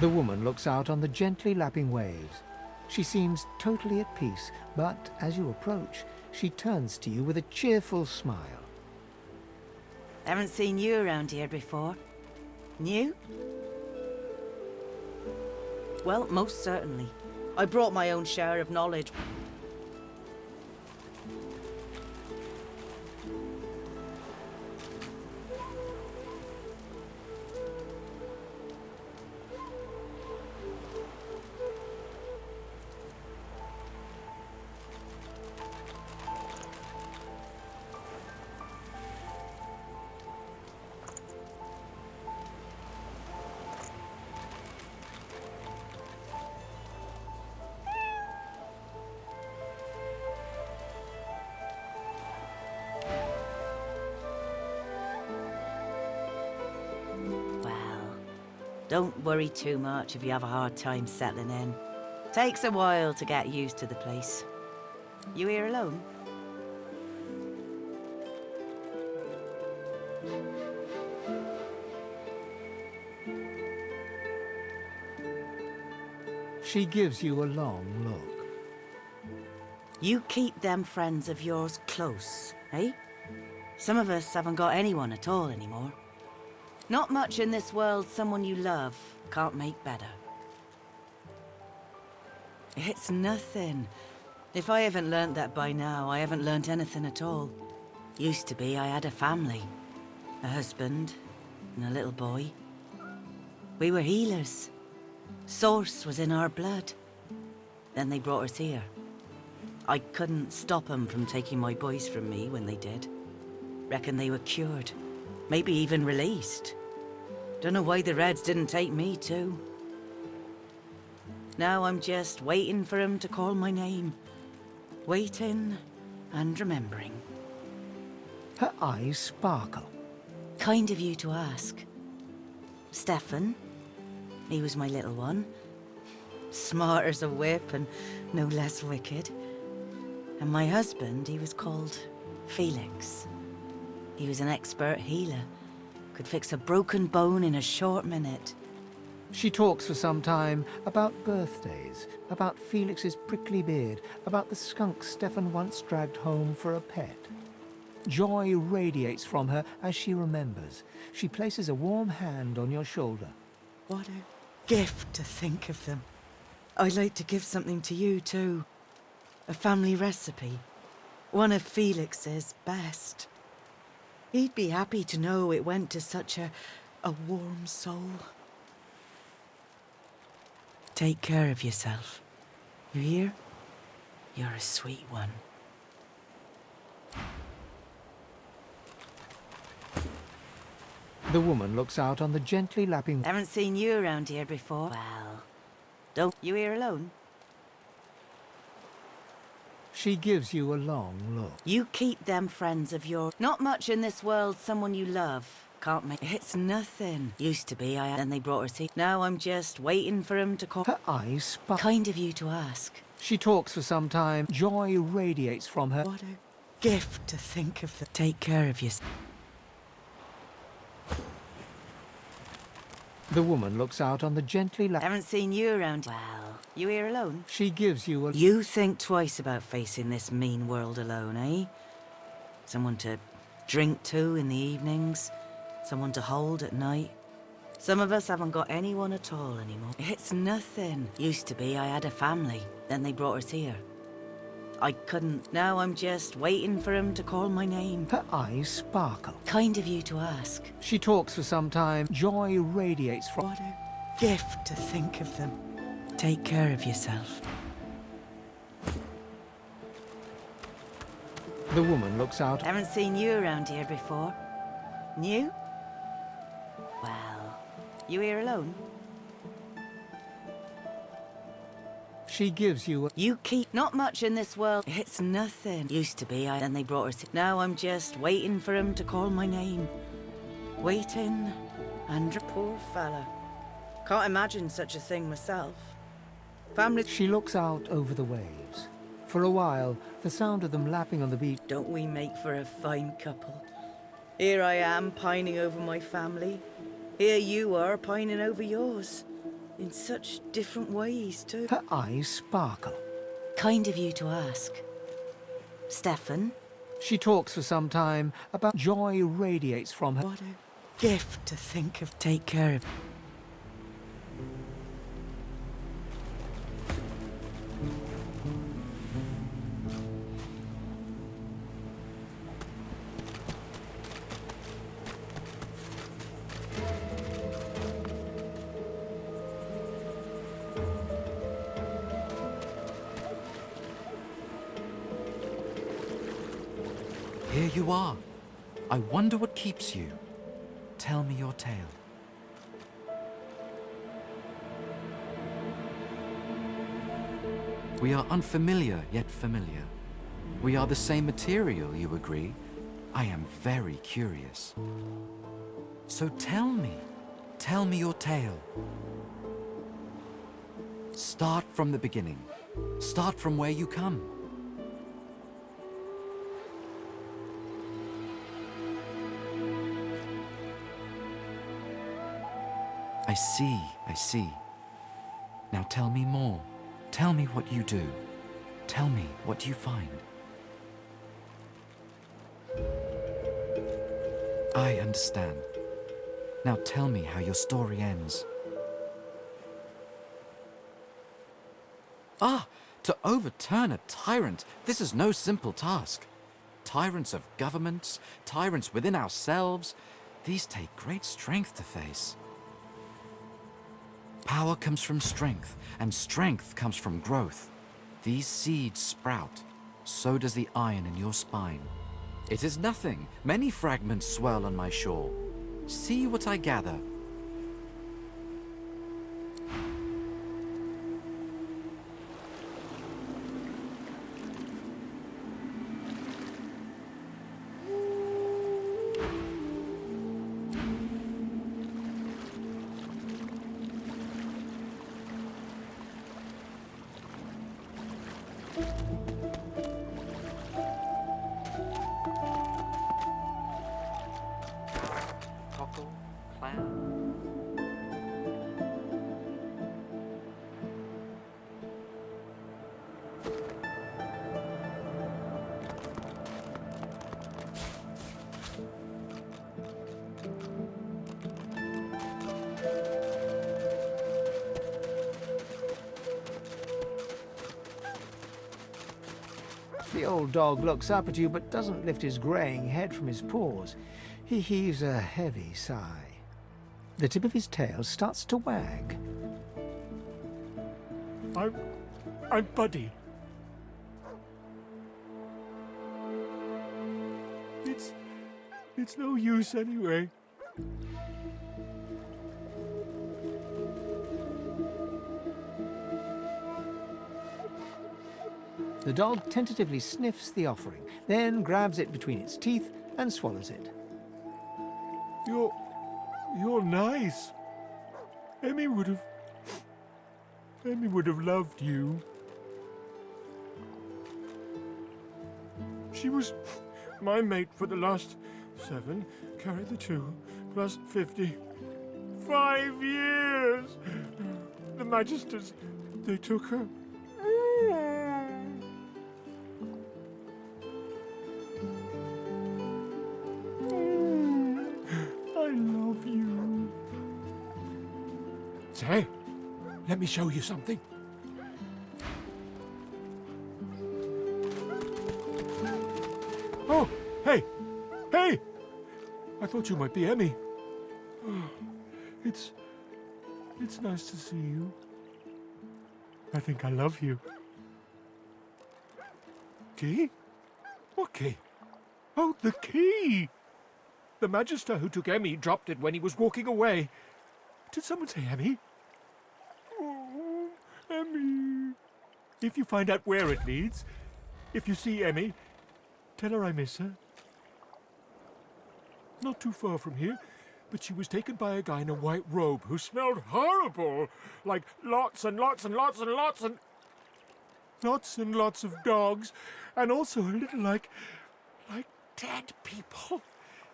The woman looks out on the gently lapping waves. She seems totally at peace, but as you approach, she turns to you with a cheerful smile. Haven't seen you around here before. New? Well, most certainly. I brought my own share of knowledge. Don't worry too much if you have a hard time settling in. Takes a while to get used to the place. You here alone? She gives you a long look. You keep them friends of yours close, eh? Some of us haven't got anyone at all anymore. Not much in this world someone you love can't make better. It's nothing. If I haven't learnt that by now, I haven't learnt anything at all. Used to be I had a family. A husband and a little boy. We were healers. Source was in our blood. Then they brought us here. I couldn't stop them from taking my boys from me when they did. Reckon they were cured. Maybe even released. Don't know why the Reds didn't take me too. Now I'm just waiting for him to call my name. Waiting and remembering. Her eyes sparkle. Kind of you to ask. Stefan, he was my little one. Smart as a whip and no less wicked. And my husband, he was called Felix. He was an expert healer. Could fix a broken bone in a short minute. She talks for some time about birthdays, about Felix's prickly beard, about the skunk Stefan once dragged home for a pet. Joy radiates from her as she remembers. She places a warm hand on your shoulder. What a gift to think of them. I'd like to give something to you too. A family recipe. One of Felix's best. He'd be happy to know it went to such a warm soul. Take care of yourself. You hear? You're a sweet one. The woman looks out on the gently lapping... Haven't seen you around here before. Well, don't you here alone? She gives you a long look. You keep them friends of yours. Not much in this world someone you love can't make. It's nothing. Used to be, then they brought her to... Now I'm just waiting for him to call. Her eyes sparkle. Kind of you to ask. She talks for some time. Joy radiates from her. What a gift to think of. Take care of yourself. The woman looks out on the gently lapping... Haven't seen you around. Well, you here alone? She gives you a... You think twice about facing this mean world alone, eh? Someone to drink to in the evenings. Someone to hold at night. Some of us haven't got anyone at all anymore. It's nothing. Used to be, I had a family. Then they brought us here. I couldn't. Now I'm just waiting for him to call my name. Her eyes sparkle. Kind of you to ask. She talks for some time. Joy radiates from... What a gift to think of them. Take care of yourself. The woman looks out... Haven't seen you around here before. New? Well, you here alone? She gives you a... You keep... Not much in this world. It's nothing. Used to be, then they brought us... Now I'm just waiting for him to call my name. Waiting, and... Poor fella. Can't imagine such a thing myself. Family... She looks out over the waves. For a while, the sound of them lapping on the beach... Don't we make for a fine couple? Here I am, pining over my family. Here you are, pining over yours. In such different ways, too. Her eyes sparkle. Kind of you to ask. Stefan? She talks for some time about... Joy radiates from her. What a gift to think of. Take care of. Here you are. I wonder what keeps you. Tell me your tale. We are unfamiliar, yet familiar. We are the same material, you agree? I am very curious. So tell me your tale. Start from the beginning. Start from where you come. I see. Now tell me more. Tell me what you do. Tell me what you find. I understand. Now tell me how your story ends. Ah! To overturn a tyrant, this is no simple task. Tyrants of governments, tyrants within ourselves, these take great strength to face. Power comes from strength, and strength comes from growth. These seeds sprout, so does the iron in your spine. It is nothing. Many fragments swirl on my shore. See what I gather. Cockle, clam. The old dog looks up at you but doesn't lift his greying head from his paws. He heaves a heavy sigh. The tip of his tail starts to wag. I'm Buddy. It's no use anyway. The dog tentatively sniffs the offering, then grabs it between its teeth and swallows it. You're nice. Emmie would have loved you. She was my mate for the last 7, carry the 2, plus 50. 5 years! The Magisters, they took her. I love you. Say, let me show you something. Oh, hey! Hey! I thought you might be Emmie. It's nice to see you. I think I love you. Key? What key? Oh, the key! The Magister who took Emmie dropped it when he was walking away. Did someone say Emmie? Oh, Emmie. If you find out where it leads, if you see Emmie, tell her I miss her. Not too far from here, but she was taken by a guy in a white robe who smelled horrible. Like lots and lots and lots and lots and... lots and lots of dogs. And also a little like dead people.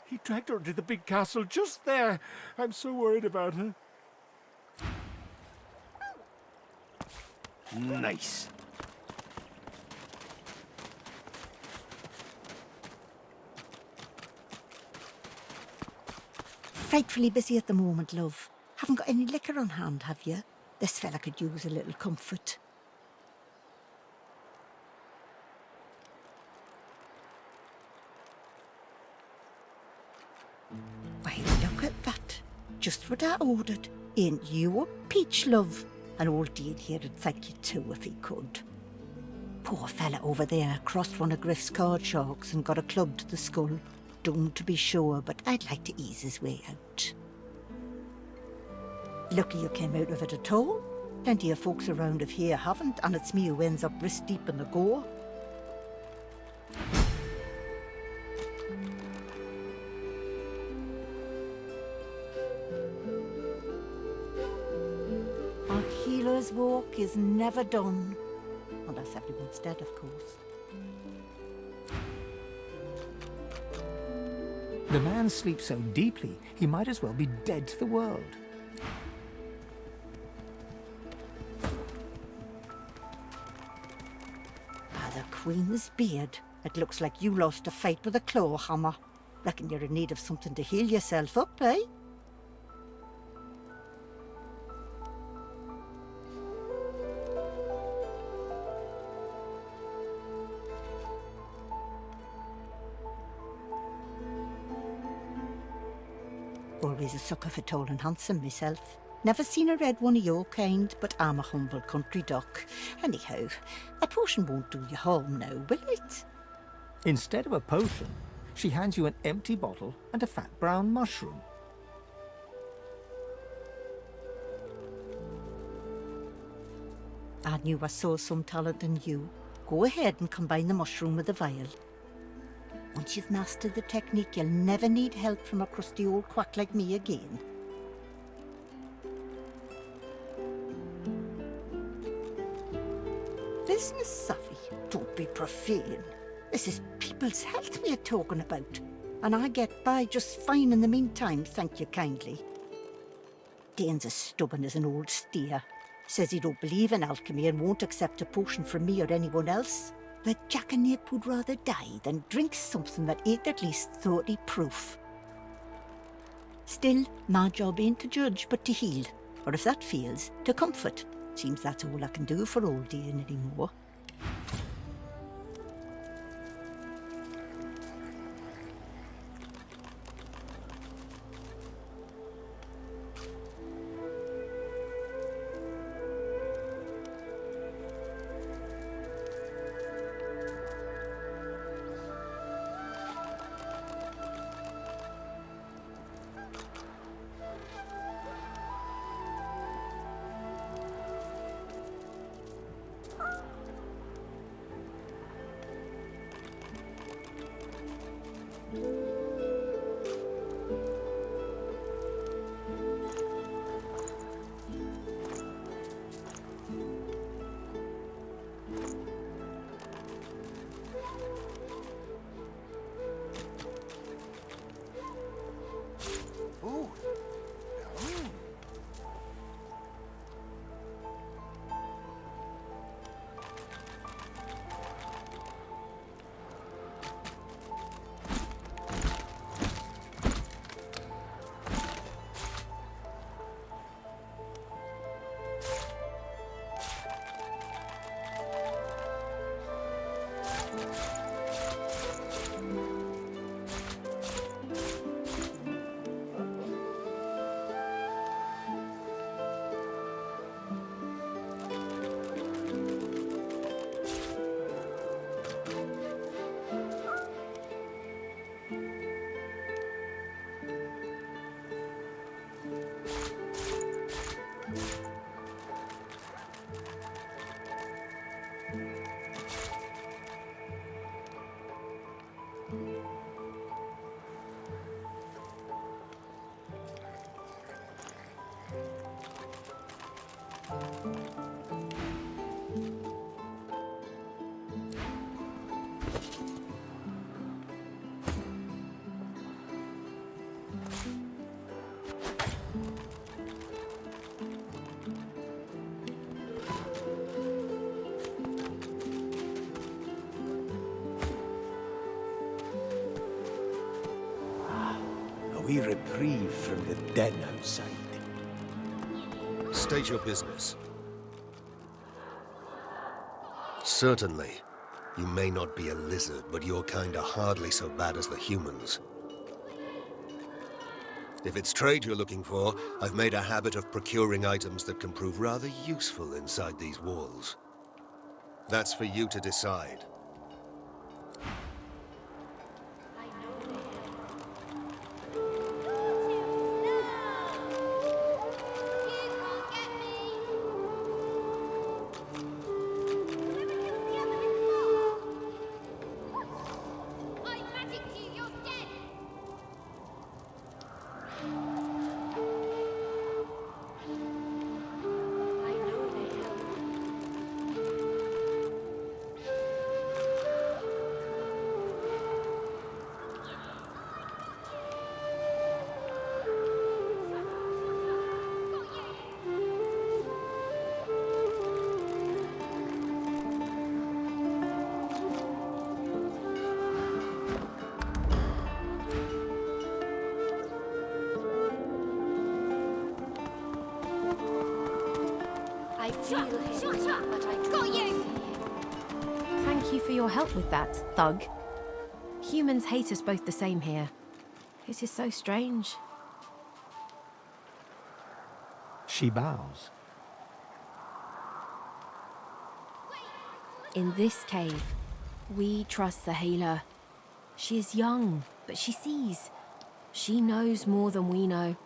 He dragged her into the big castle just there. I'm so worried about her. Nice. Frightfully busy at the moment, love. Haven't got any liquor on hand, have you? This fella could use a little comfort. Why, look at that. Just what I ordered. Ain't you a peach, love? And old Dean here would thank you too if he could. Poor fella over there crossed one of Griff's card sharks and got a club to the skull. Doomed to be sure, but I'd like to ease his way out. Lucky you came out of it at all. Plenty of folks around of here haven't, and it's me who ends up wrist deep in the gore. Our healer's walk is never done. Unless everyone's dead, of course. The man sleeps so deeply, he might as well be dead to the world. Ah, the Queen's beard. It looks like you lost a fight with a claw hammer. Reckon you're in need of something to heal yourself up, eh? Always a sucker for tall and handsome myself. Never seen a red one of your kind, but I'm a humble country duck. Anyhow, a potion won't do you harm now, will it? Instead of a potion, she hands you an empty bottle and a fat brown mushroom. I knew I saw some talent in you. Go ahead and combine the mushroom with the vial. Once you've mastered the technique, you'll never need help from a crusty old quack like me again. Business savvy? Don't be profane. This is people's health we're talking about. And I get by just fine in the meantime, thank you kindly. Dane's as stubborn as an old steer. Says he don't believe in alchemy and won't accept a potion from me or anyone else. But Jack and Nip would rather die than drink something that ain't at least 30 proof. Still, my job ain't to judge, but to heal. Or if that fails, to comfort. Seems that's all I can do for old Dean anymore. we reprieve from the den outside. State your business. Certainly. You may not be a lizard, but your kind are hardly so bad as the humans. If it's trade you're looking for, I've made a habit of procuring items that can prove rather useful inside these walls. That's for you to decide. I feel him, but I got you! Thank you for your help with that, thug. Humans hate us both the same here. It is so strange. She bows. In this cave, we trust the healer. She is young, but she sees. She knows more than we know.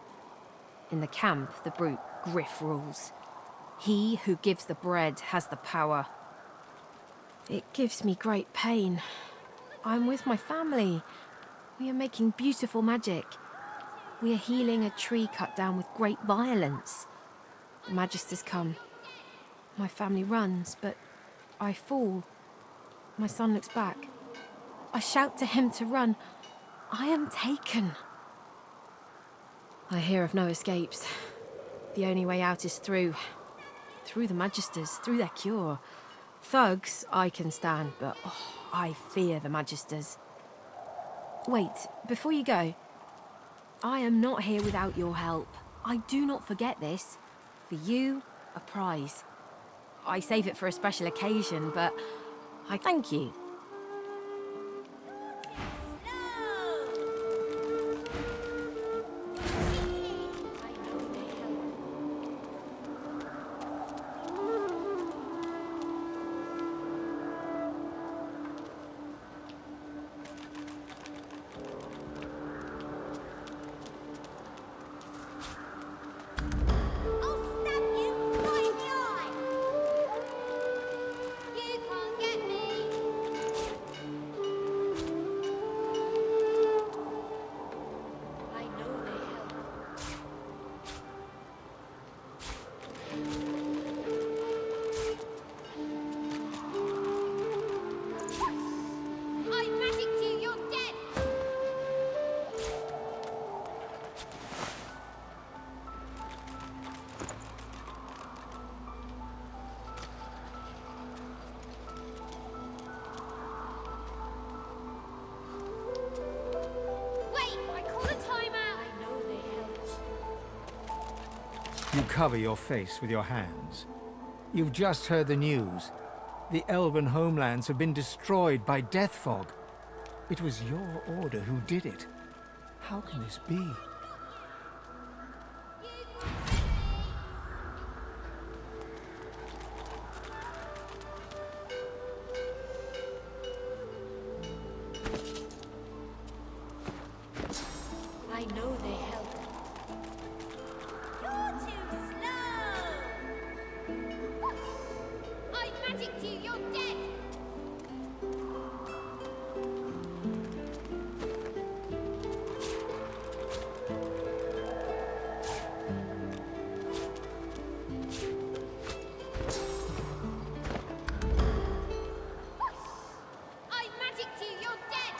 In the camp, the brute Griff rules. He who gives the bread has the power. It gives me great pain. I'm with my family. We are making beautiful magic. We are healing a tree cut down with great violence. The Magisters come. My family runs, but I fall. My son looks back. I shout to him to run. I am taken. I hear of no escapes. The only way out is through the Magisters, through their cure. Thugs I can stand, but I fear the Magisters. Wait, before you go, I am not here without your help. I do not forget this. For you, a prize. I save it for a special occasion, but I thank you. You cover your face with your hands. You've just heard the news. The elven homelands have been destroyed by death fog. It was your order who did it. How can this be? I know they help. You're too slow! I magicked you, you're dead! I magicked you, you're dead!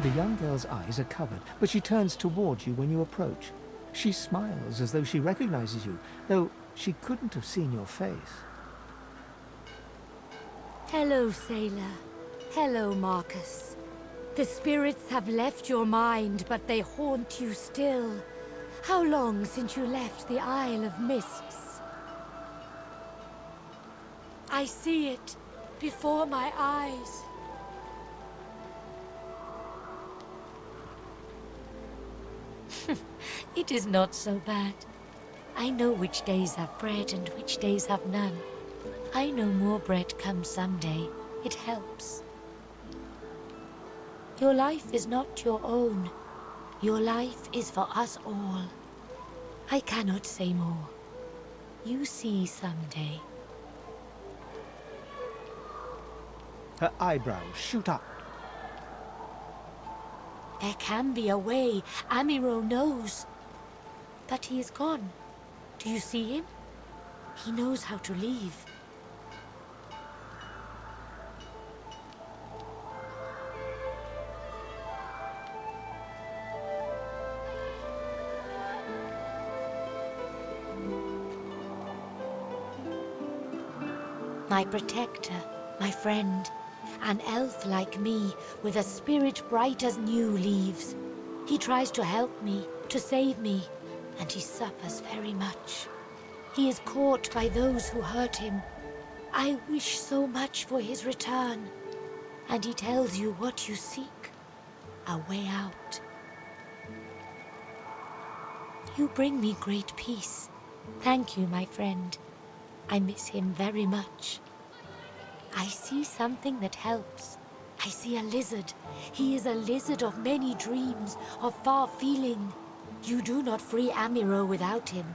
The young girl's eyes are covered, but she turns toward you when you approach. She smiles as though she recognizes you, though she couldn't have seen your face. Hello, sailor. Hello, Marcus. The spirits have left your mind, but they haunt you still. How long since you left the Isle of Mists? I see it before my eyes. It is not so bad. I know which days have bread and which days have none. I know more bread comes someday. It helps. Your life is not your own. Your life is for us all. I cannot say more. You see someday. Her eyebrows shoot up. There can be a way. Amiro knows. But he is gone. Do you see him? He knows how to leave. My protector, my friend, an elf like me, with a spirit bright as new leaves. He tries to help me, to save me, and he suffers very much. He is caught by those who hurt him. I wish so much for his return. And he tells you what you seek, a way out. You bring me great peace. Thank you, my friend. I miss him very much. I see something that helps. I see a lizard. He is a lizard of many dreams, of far feeling. You do not free Amiro without him.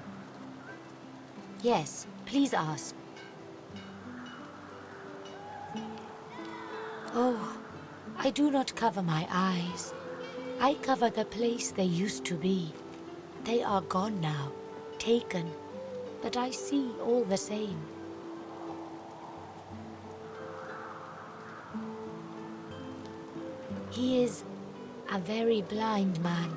Yes, please ask. Oh, I do not cover my eyes. I cover the place they used to be. They are gone now, taken, but I see all the same. He is a very blind man.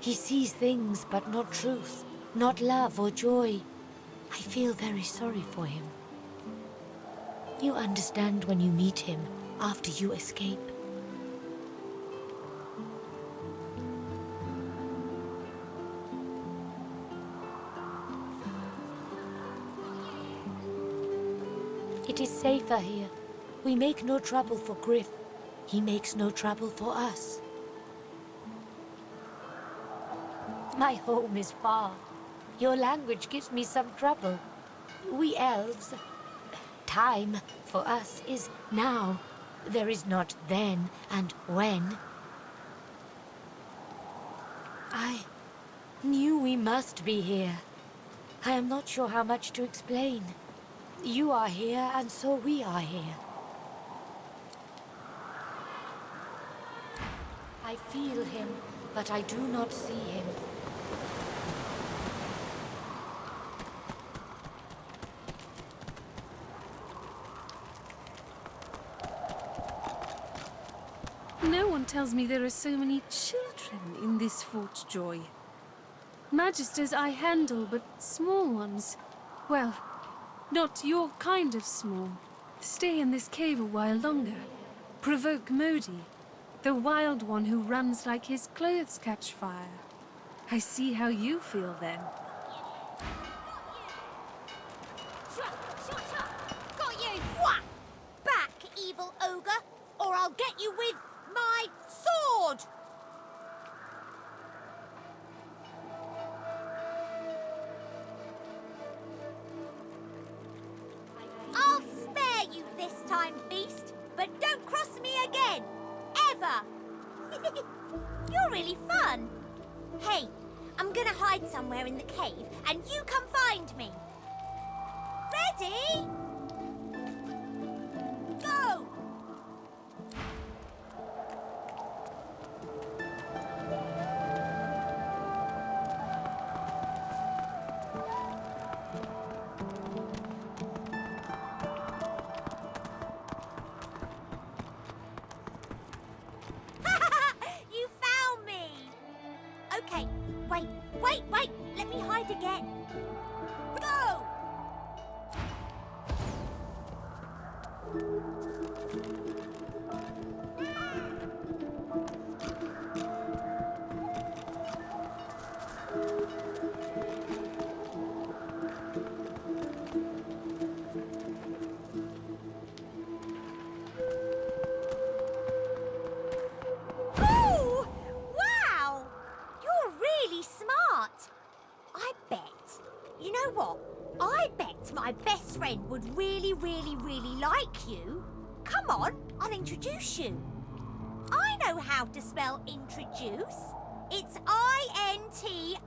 He sees things but not truth, not love or joy. I feel very sorry for him. You understand when you meet him after you escape. It is safer here. We make no trouble for Griff. He makes no trouble for us. My home is far. Your language gives me some trouble. We elves... Time, for us, is now. There is not then and when. I knew we must be here. I am not sure how much to explain. You are here, and so we are here. I feel him, but I do not see him. No one tells me there are so many children in this Fort Joy. Magisters I handle, but small ones. Well, not your kind of small. Stay in this cave a while longer. Provoke Modi, the wild one who runs like his clothes catch fire. I see how you feel then. Got you! Whack! Back, evil ogre, or I'll get you with my sword! I'll spare you this time, beast, but don't cross me again, ever! You're really fun. Hey, I'm gonna hide somewhere in the cave, and you come find me. Ready? Go! Okay, wait. Let me hide again. Go! Oh! Wow! You're really smart. I bet. You know what? I bet my best friend would really like you. Come on, I'll introduce you. I know how to spell introduce. It's INTRODUCE.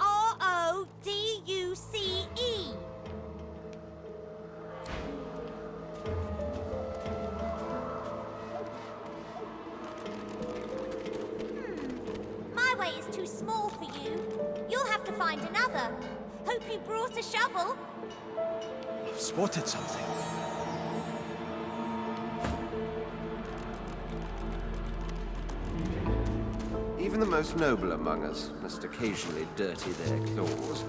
My way is too small for you. You'll have to find another. Hope you brought a shovel. I've spotted something. Even the most noble among us must occasionally dirty their claws.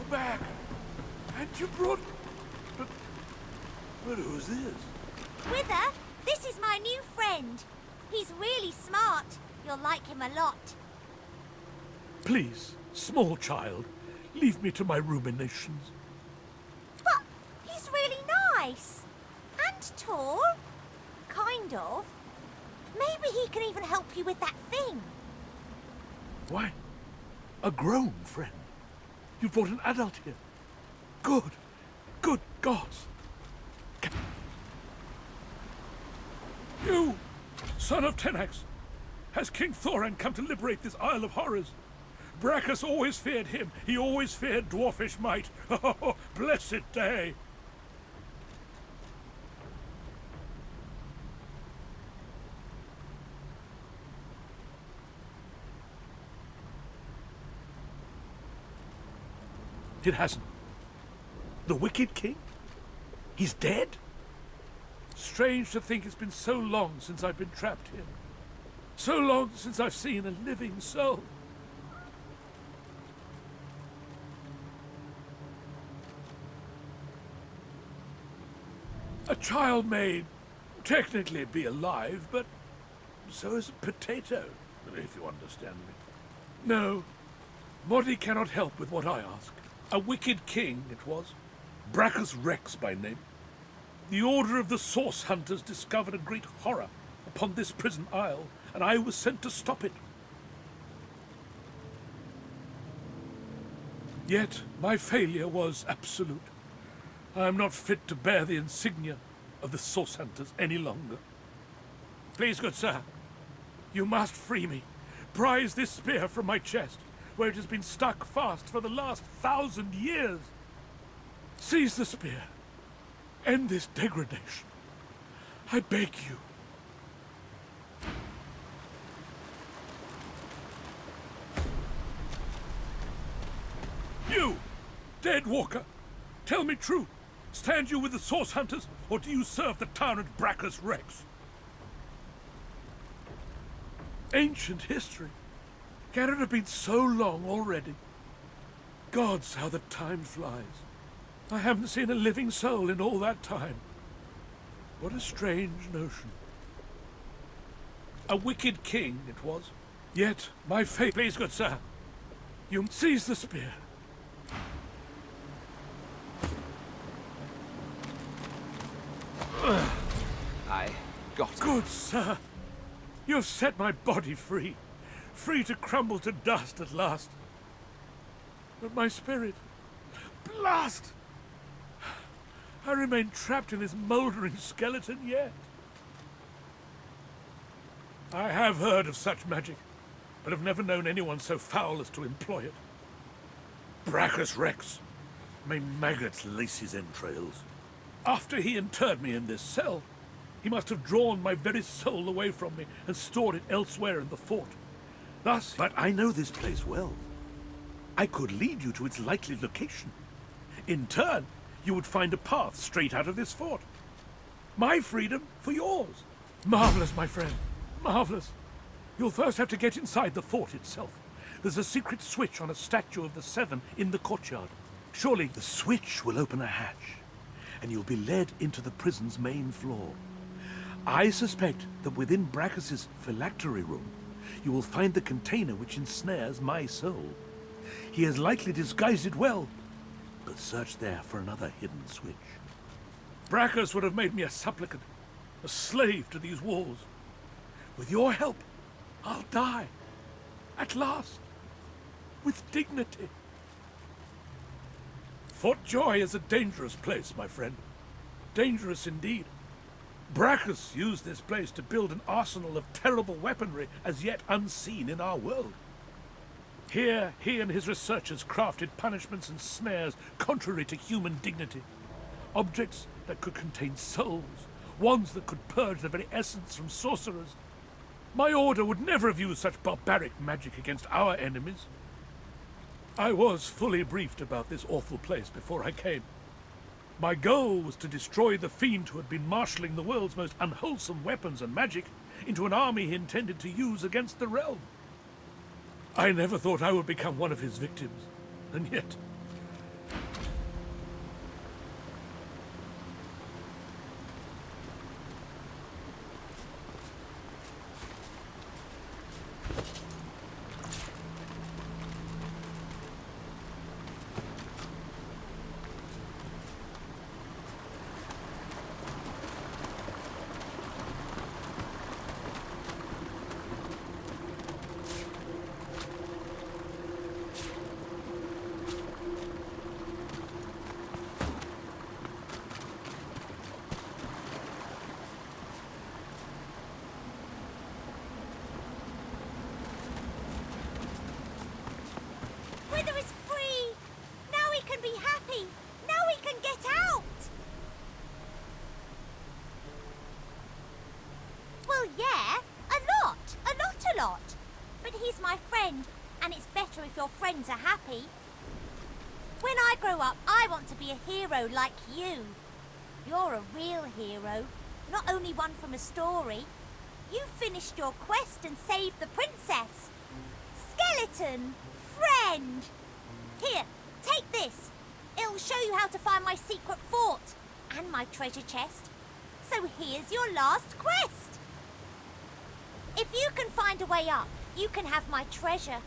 Back. And you brought... But who's this? Wither, this is my new friend. He's really smart. You'll like him a lot. Please, small child, leave me to my ruminations. But he's really nice. And tall. Kind of. Maybe he can even help you with that thing. Why? A grown friend? You brought an adult here. Good. Good gods. You, son of Tenax, has King Thoran come to liberate this Isle of Horrors? Brachus always feared him. He always feared dwarfish might. Oh, blessed day. It hasn't. The Wicked King? He's dead? Strange to think it's been so long since I've been trapped here. So long since I've seen a living soul. A child may technically be alive, but so is a potato, if you understand me. No, Modi cannot help with what I ask. A wicked king, it was. Brachus Rex by name. The Order of the Source Hunters discovered a great horror upon this prison isle, and I was sent to stop it. Yet my failure was absolute. I am not fit to bear the insignia of the Source Hunters any longer. Please, good sir, you must free me. Prise this spear from my chest, where it has been stuck fast for the last 1,000 years. Seize the spear. End this degradation. I beg you. You, dead walker, tell me true. Stand you with the Source Hunters, or do you serve the tyrant Brachus Rex? Ancient history. Can it have been so long already? Gods, how the time flies. I haven't seen a living soul in all that time. What a strange notion. A wicked king, it was. Yet, my fate... Please, good sir, You seize the spear. I got it. Good sir. You've set my body free. Free to crumble to dust at last. But my spirit... Blast! I remain trapped in this mouldering skeleton yet. I have heard of such magic, but have never known anyone so foul as to employ it. Brachus Rex, may maggots lace his entrails. After he interred me in this cell, he must have drawn my very soul away from me and stored it elsewhere in the fort. Thus, but I know this place well. I could lead you to its likely location. In turn, you would find a path straight out of this fort. My freedom for yours. Marvelous, my friend. Marvelous. You'll first have to get inside the fort itself. There's a secret switch on a statue of the Seven in the courtyard. Surely the switch will open a hatch, and you'll be led into the prison's main floor. I suspect that within Brachus's phylactery room, you will find the container which ensnares my soul. He has likely disguised it well, but search there for another hidden switch. Brachus would have made me a supplicant, a slave to these walls. With your help, I'll die, at last, with dignity. Fort Joy is a dangerous place, my friend. Dangerous indeed. Brachus used this place to build an arsenal of terrible weaponry as yet unseen in our world. Here, he and his researchers crafted punishments and snares contrary to human dignity. Objects that could contain souls, wands that could purge the very essence from sorcerers. My order would never have used such barbaric magic against our enemies. I was fully briefed about this awful place before I came. My goal was to destroy the fiend who had been marshalling the world's most unwholesome weapons and magic into an army he intended to use against the realm. I never thought I would become one of his victims, and yet... Your friends are happy. When I grow up, I want to be a hero like you. You're a real hero, not only one from a story. You finished your quest and saved the princess. Skeleton, friend. Here, take this. It'll show you how to find my secret fort and my treasure chest. So here's your last quest. If you can find a way up, you can have my treasure.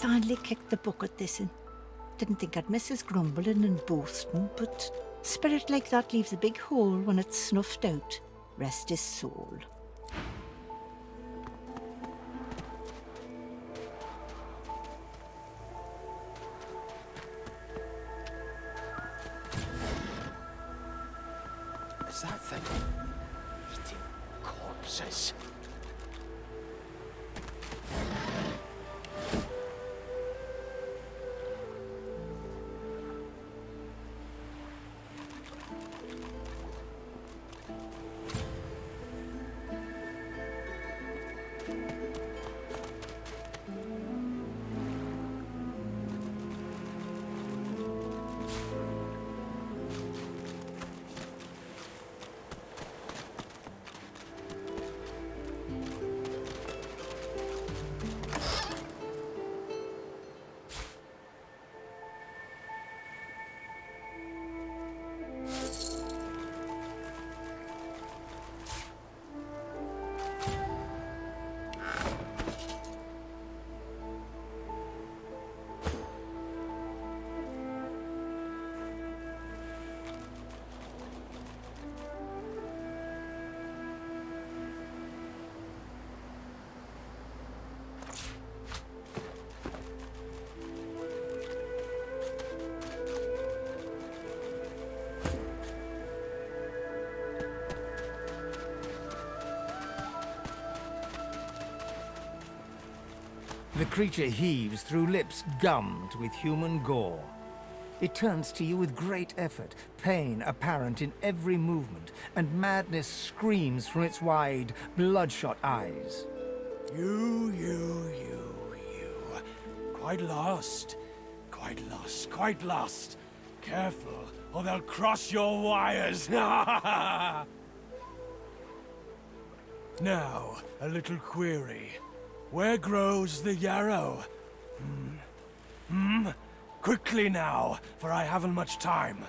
finally kicked the bucket this in. Didn't think I'd miss his grumbling and boasting, but spirit like that leaves a big hole when it's snuffed out. Rest his soul. Is that thing eating corpses? The creature heaves through lips gummed with human gore. It turns to you with great effort, pain apparent in every movement, and madness screams from its wide, bloodshot eyes. You. Quite lost. Quite lost. Careful, or they'll cross your wires. Now, a little query. Where grows the yarrow? Quickly now, for I haven't much time.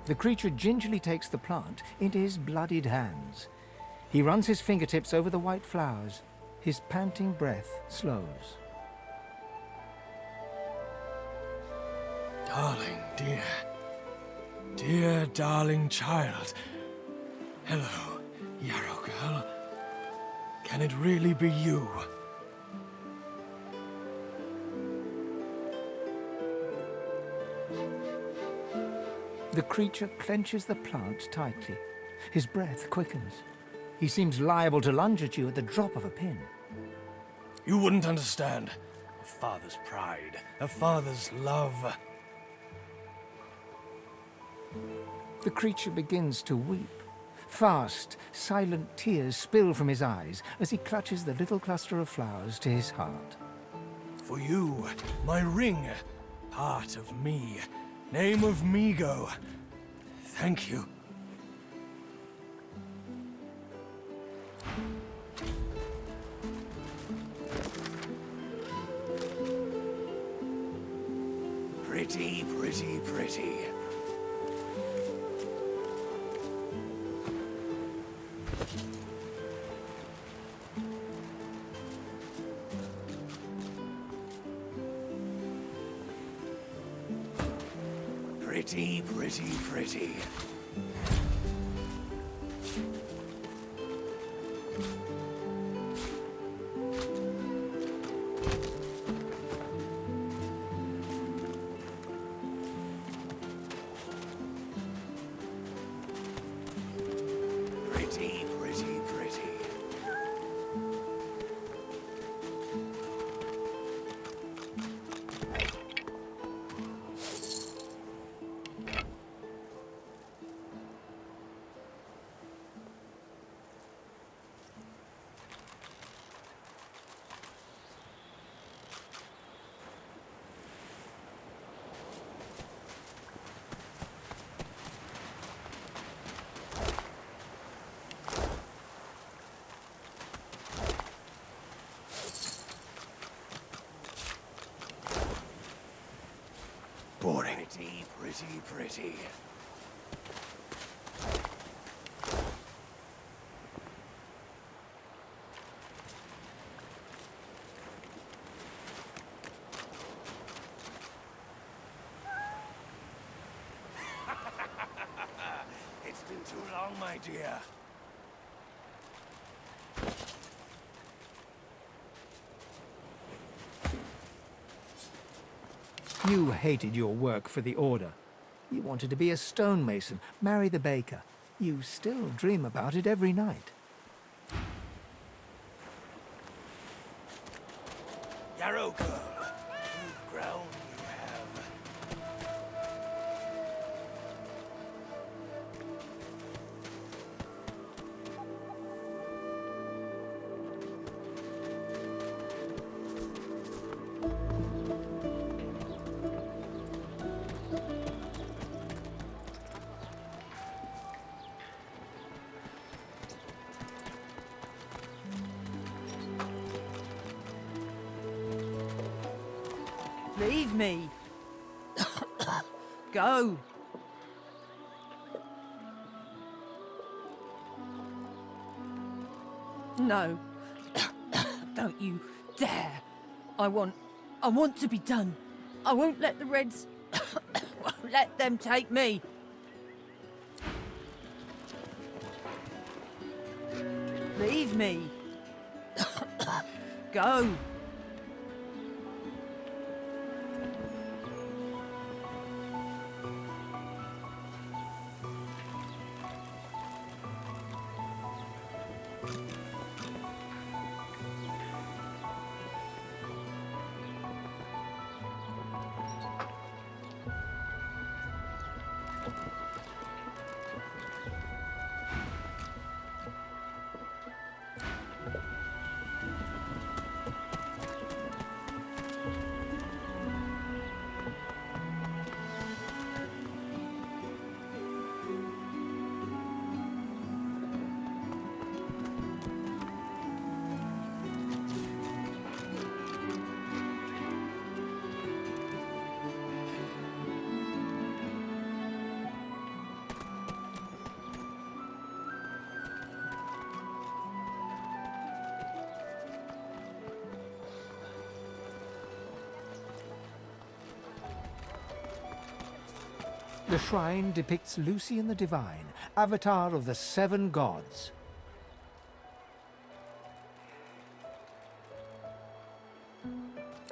The creature gingerly takes the plant into his bloodied hands. He runs his fingertips over the white flowers. His panting breath slows. Darling, dear darling child. Hello, yarrow girl. Can it really be you? The creature clenches the plant tightly. His breath quickens. He seems liable to lunge at you at the drop of a pin. You wouldn't understand. A father's pride, a father's love. The creature begins to weep. Fast, silent tears spill from his eyes as he clutches the little cluster of flowers to his heart. For you, my ring, part of me, name of Migo. Thank you. Pretty. Pretty. Boring. Pretty. too long, my dear. You hated your work for the Order. You wanted to be a stonemason, marry the baker. You still dream about it every night. Yarrow girl, you've grown, you have. Leave me. Go. No. Don't you dare. I want to be done. I won't let the Reds won't let them take me. Leave me. Go. The shrine depicts Lucian the Divine, avatar of the 7 gods.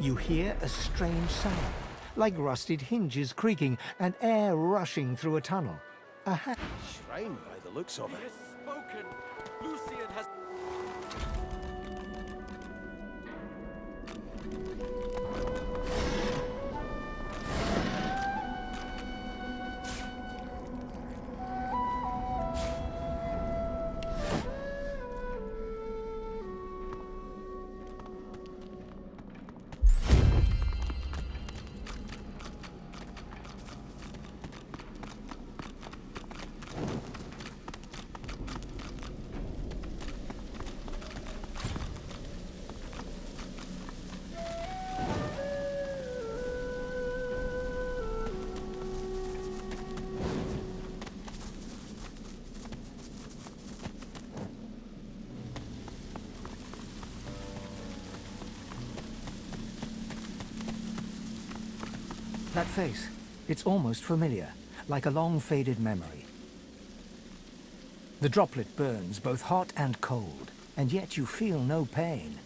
You hear a strange sound, like rusted hinges creaking and air rushing through a tunnel. Shrine by the looks of it. He has spoken. Lucian has... That face, it's almost familiar, like a long-faded memory. The droplet burns both hot and cold, and yet you feel no pain.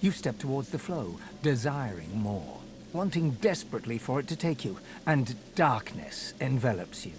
You step towards the flow, desiring more, wanting desperately for it to take you, and darkness envelops you.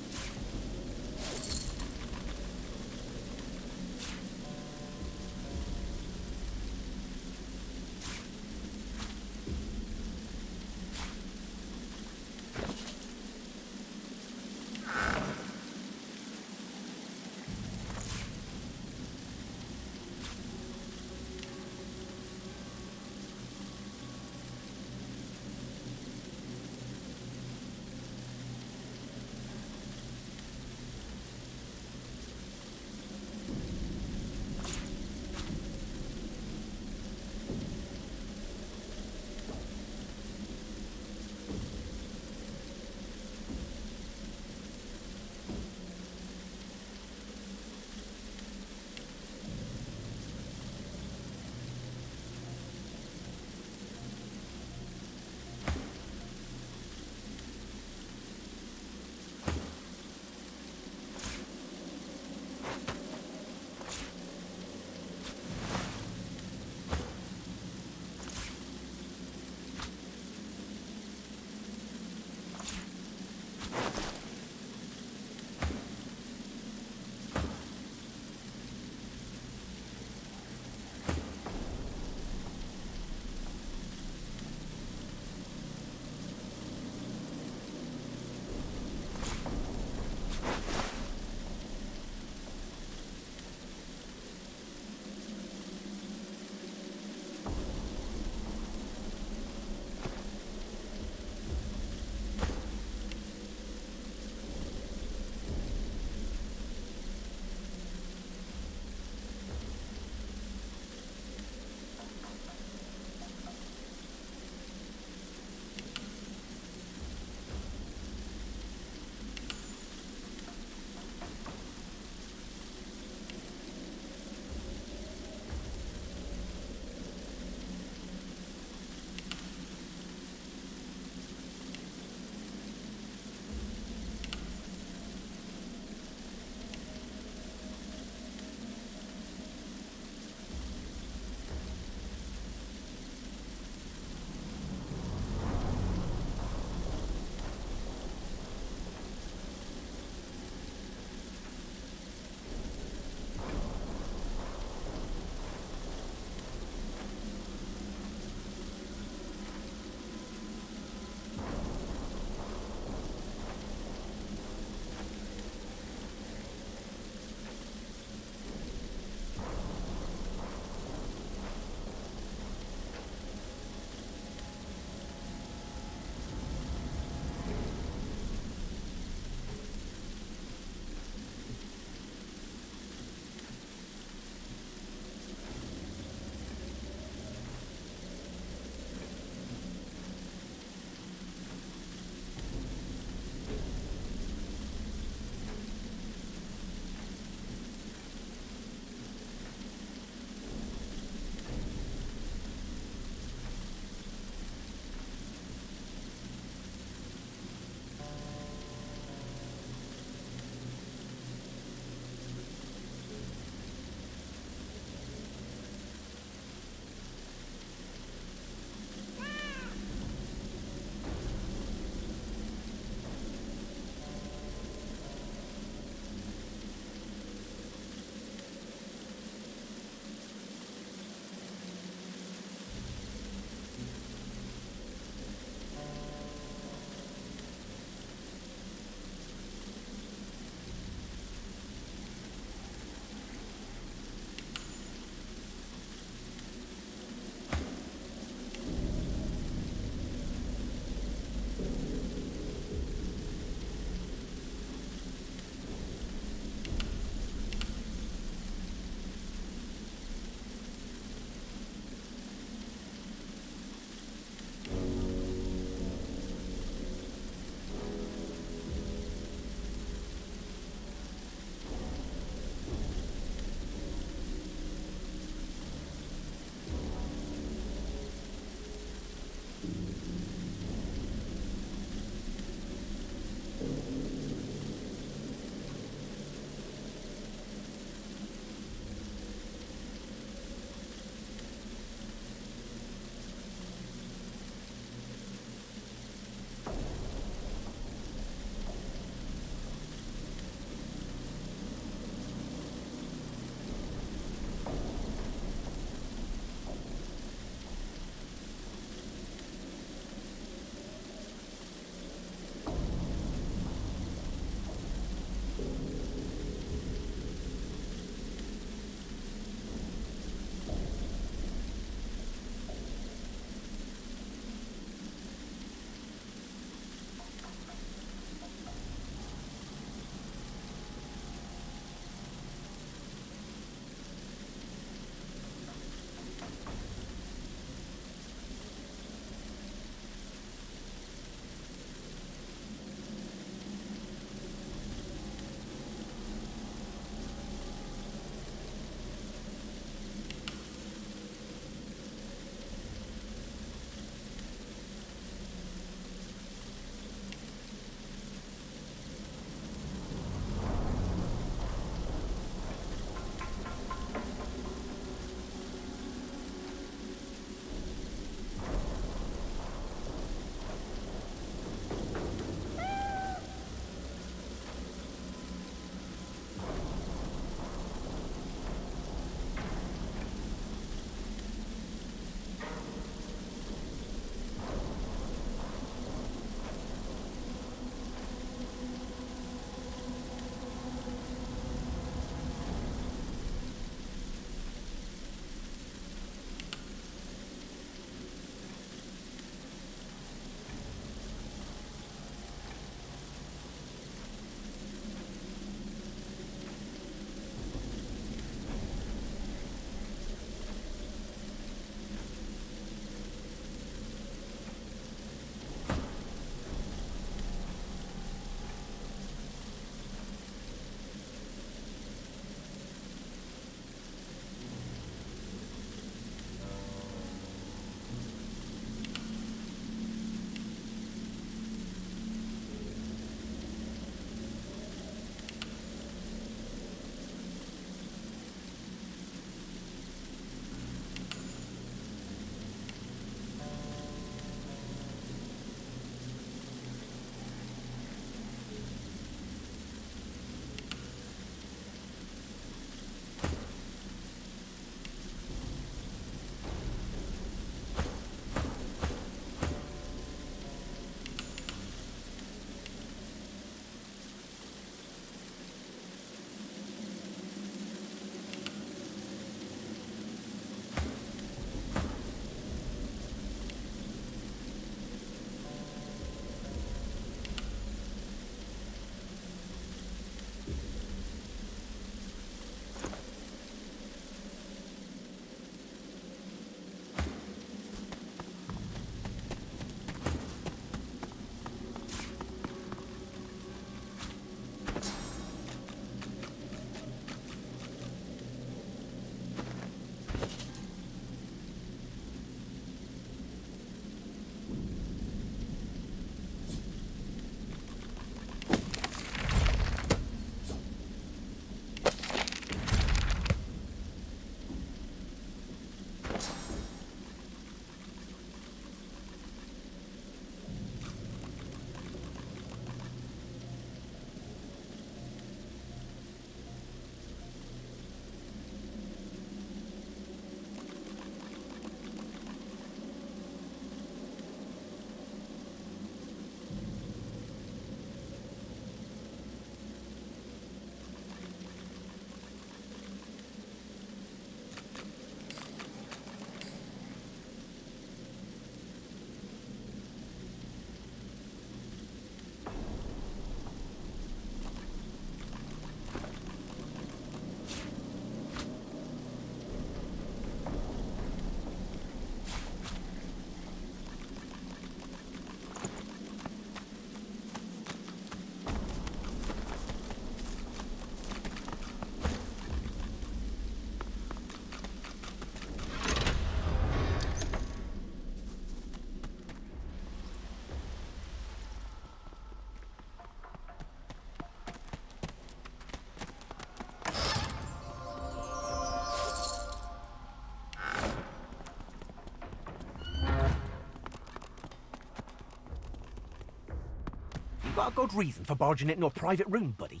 got a good reason for barging into a private room, buddy?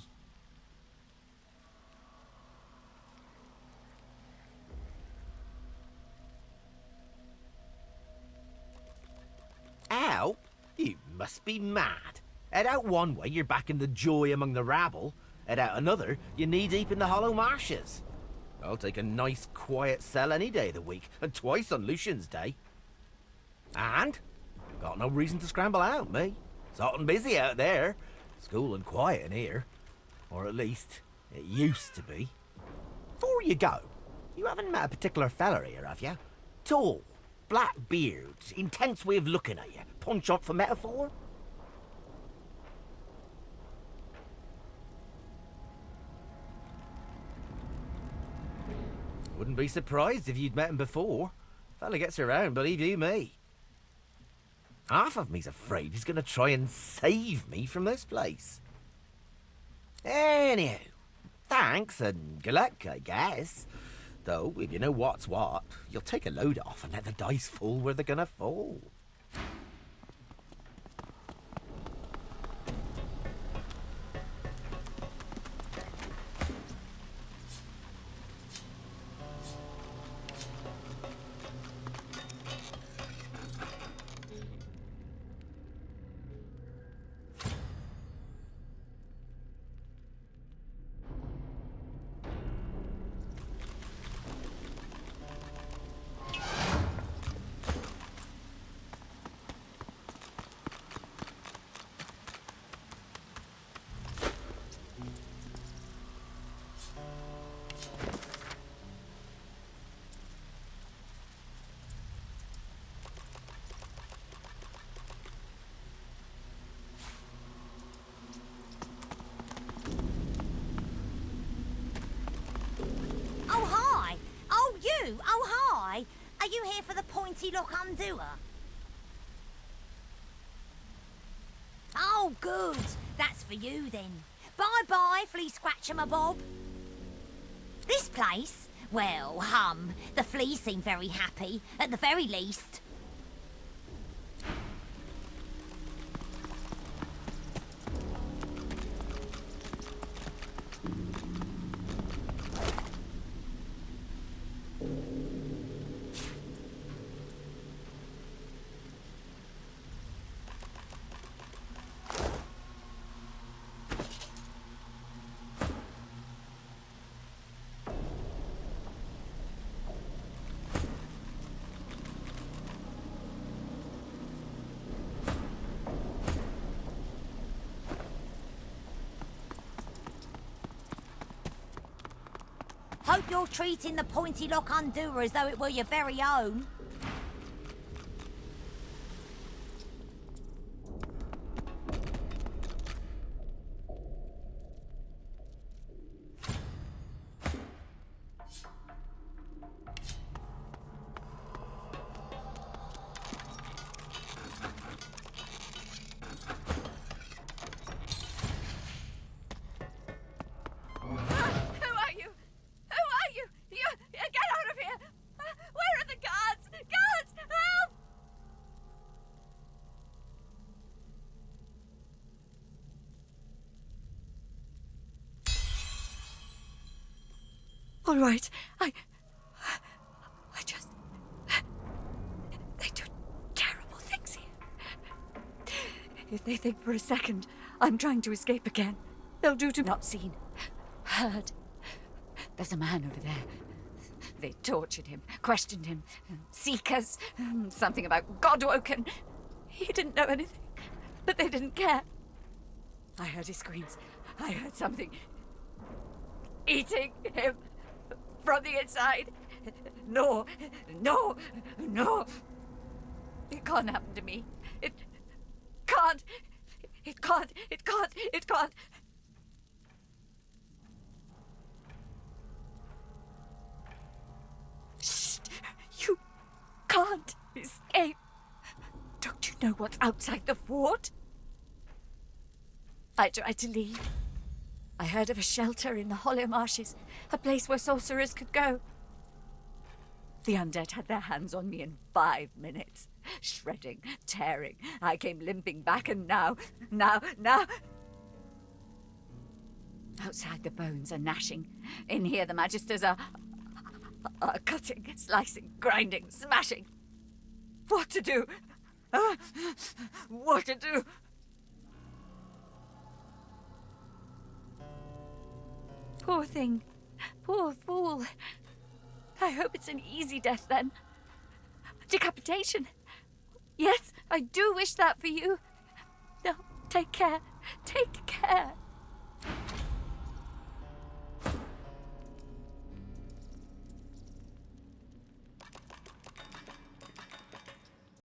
Ow? You must be mad. Head out one way, you're back in the joy among the rabble. Head out another, you're knee-deep in the hollow marshes. I'll take a nice, quiet cell any day of the week, and twice on Lucian's Day. And got no reason to scramble out, me. It's hot and busy out there. It's cool and quiet in here. Or at least, it used to be. Before you go, you haven't met a particular feller here, have you? Tall, black beard, intense way of looking at you. Punch up for metaphor? Wouldn't be surprised if you'd met him before. Fella gets around, believe you me. Half of me's afraid he's gonna try and save me from this place. Anyhow, thanks and good luck, I guess. Though, if you know what's what, you'll take a load off and let the dice fall where they're gonna fall. Oh, hi. Are you here for the pointy lock undoer? Oh, good. That's for you, then. Bye-bye, flea scratcher my bob. This place? Well, the fleas seem very happy, at the very least. Hope you're treating the pointy lock undoer as though it were your very own. All right, I just... They do terrible things here. If they think for a second I'm trying to escape again, they'll do to not seen, heard. There's a man over there. They tortured him, questioned him. Seekers, something about God-woken. He didn't know anything, but they didn't care. I heard his screams. I heard something eating him from the inside. No. It can't happen to me. It can't. Shh! You can't escape. Don't you know what's outside the fort? I tried to leave. I heard of a shelter in the hollow marshes, a place where sorcerers could go. The undead had their hands on me in 5 minutes. Shredding, tearing. I came limping back and now... Outside the bones are gnashing. In here the magisters are cutting, slicing, grinding, smashing. What to do? What to do? Poor thing. Poor fool. I hope it's an easy death then. Decapitation. Yes, I do wish that for you. No, take care. Take care.